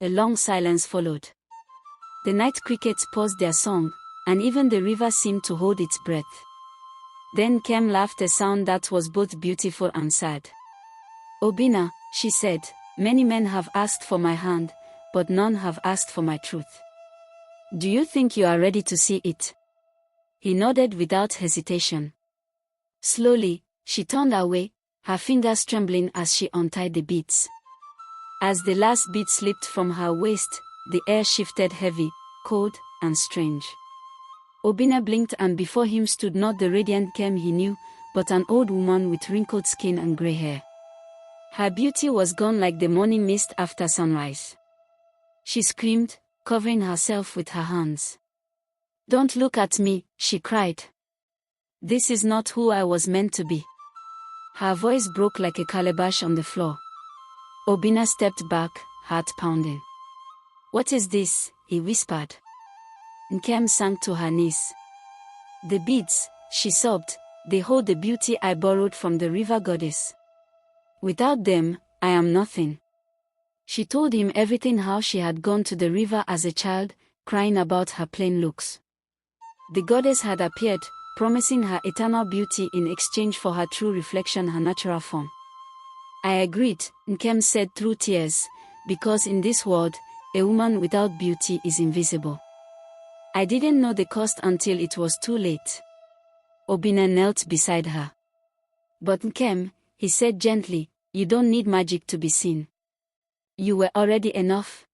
A long silence followed. The night crickets paused their song, and even the river seemed to hold its breath. Then Kem laughed, a sound that was both beautiful and sad. "Obinna," she said, "many men have asked for my hand, but none have asked for my truth. Do you think you are ready to see it?" He nodded without hesitation. Slowly, she turned away, her fingers trembling as she untied the beads. As the last bead slipped from her waist, the air shifted heavy, cold, and strange. Obinna blinked, and before him stood not the radiant Kem he knew, but an old woman with wrinkled skin and grey hair. Her beauty was gone like the morning mist after sunrise. She screamed, covering herself with her hands. "Don't look at me," she cried. "This is not who I was meant to be." Her voice broke like a calabash on the floor. Obinna stepped back, heart pounding. "What is this?" he whispered. Nkem sank to her knees. "The beads," she sobbed, "they hold the beauty I borrowed from the river goddess. Without them, I am nothing." She told him everything, how she had gone to the river as a child, crying about her plain looks. The goddess had appeared, promising her eternal beauty in exchange for her true reflection, her natural form. "I agreed," Nkem said through tears, "because in this world, a woman without beauty is invisible. I didn't know the cost until it was too late." Obinna knelt beside her. "But Nkem," he said gently, "you don't need magic to be seen. You were already enough."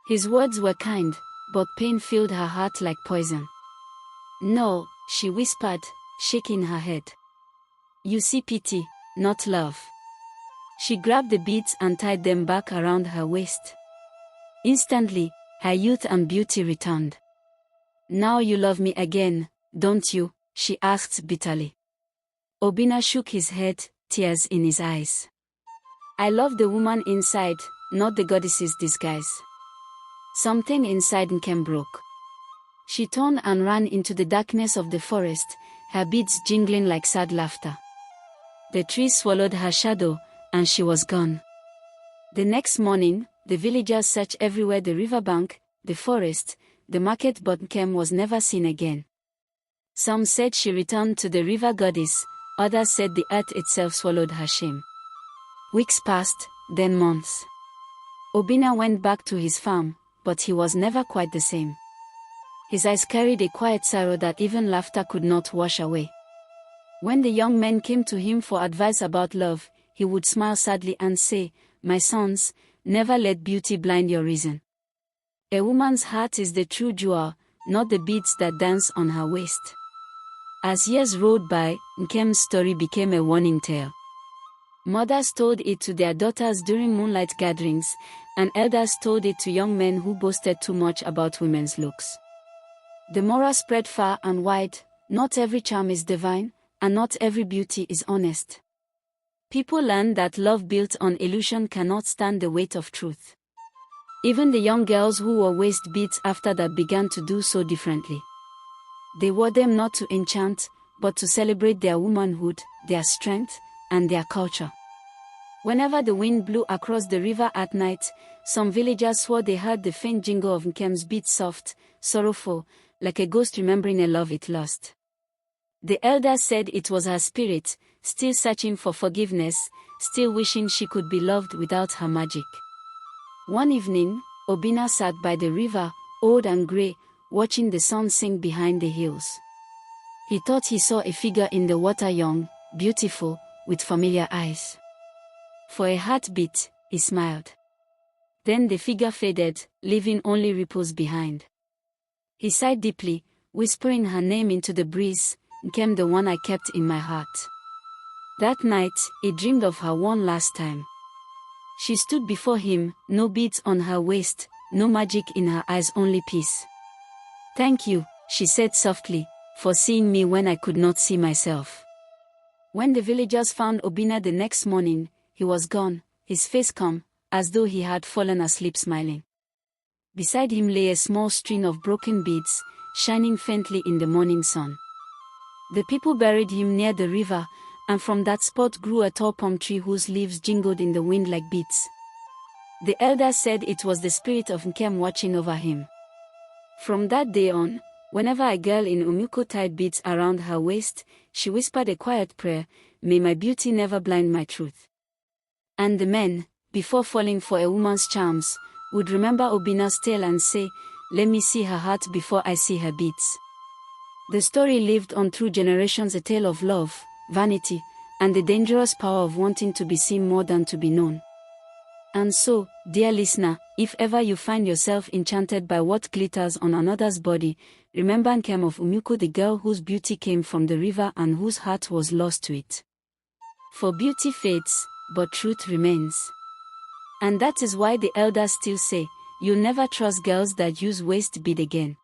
His words were kind, but pain filled her heart like poison. "No," she whispered, shaking her head. "You see pity, not love." She grabbed the beads and tied them back around her waist. Instantly, her youth and beauty returned. "Now you love me again, don't you?" she asked bitterly. Obinna shook his head, tears in his eyes. "I love the woman inside, not the goddess's disguise." Something inside Nkem broke. She turned and ran into the darkness of the forest, her beads jingling like sad laughter. The trees swallowed her shadow, and she was gone. The next morning, the villagers searched everywhere: the riverbank, the forest, the market, but Nkem was never seen again. Some said she returned to the river goddess, others said the earth itself swallowed her shame. Weeks passed, then months. Obinna went back to his farm, but he was never quite the same. His eyes carried a quiet sorrow that even laughter could not wash away. When the young men came to him for advice about love, he would smile sadly and say, "My sons, never let beauty blind your reason. A woman's heart is the true jewel, not the beads that dance on her waist." As years rolled by, Nkem's story became a warning tale. Mothers told it to their daughters during moonlight gatherings, and elders told it to young men who boasted too much about women's looks. The moral spread far and wide: not every charm is divine, and not every beauty is honest. People learned that love built on illusion cannot stand the weight of truth. Even the young girls who wore waist beads after that began to do so differently. They wore them not to enchant, but to celebrate their womanhood, their strength, and their culture. Whenever the wind blew across the river at night, some villagers swore they heard the faint jingle of Nkem's beads, soft, sorrowful, like a ghost remembering a love it lost. The elders said it was her spirit, still searching for forgiveness, still wishing she could be loved without her magic. One evening, Obinna sat by the river, old and grey, watching the sun sink behind the hills. He thought he saw a figure in the water, young, beautiful, with familiar eyes. For a heartbeat, he smiled. Then the figure faded, leaving only ripples behind. He sighed deeply, whispering her name into the breeze, "Nkem, the one I kept in my heart." That night, he dreamed of her one last time. She stood before him, no beads on her waist, no magic in her eyes, only peace. "Thank you," she said softly, "for seeing me when I could not see myself." When the villagers found Obinna the next morning, he was gone, his face calm, as though he had fallen asleep smiling. Beside him lay a small string of broken beads, shining faintly in the morning sun. The people buried him near the river, and from that spot grew a tall palm tree whose leaves jingled in the wind like beads. The elders said it was the spirit of Nkem watching over him. From that day on, whenever a girl in Umuko tied beads around her waist, she whispered a quiet prayer, "May my beauty never blind my truth." And the men, before falling for a woman's charms, would remember Obinna's tale and say, "Let me see her heart before I see her beads." The story lived on through generations, a tale of love, vanity, and the dangerous power of wanting to be seen more than to be known. And so, dear listener, if ever you find yourself enchanted by what glitters on another's body, remember Nkem of Umuko, the girl whose beauty came from the river and whose heart was lost to it. For beauty fades, but truth remains. And that is why the elders still say, "You'll never trust girls that use waist bead again."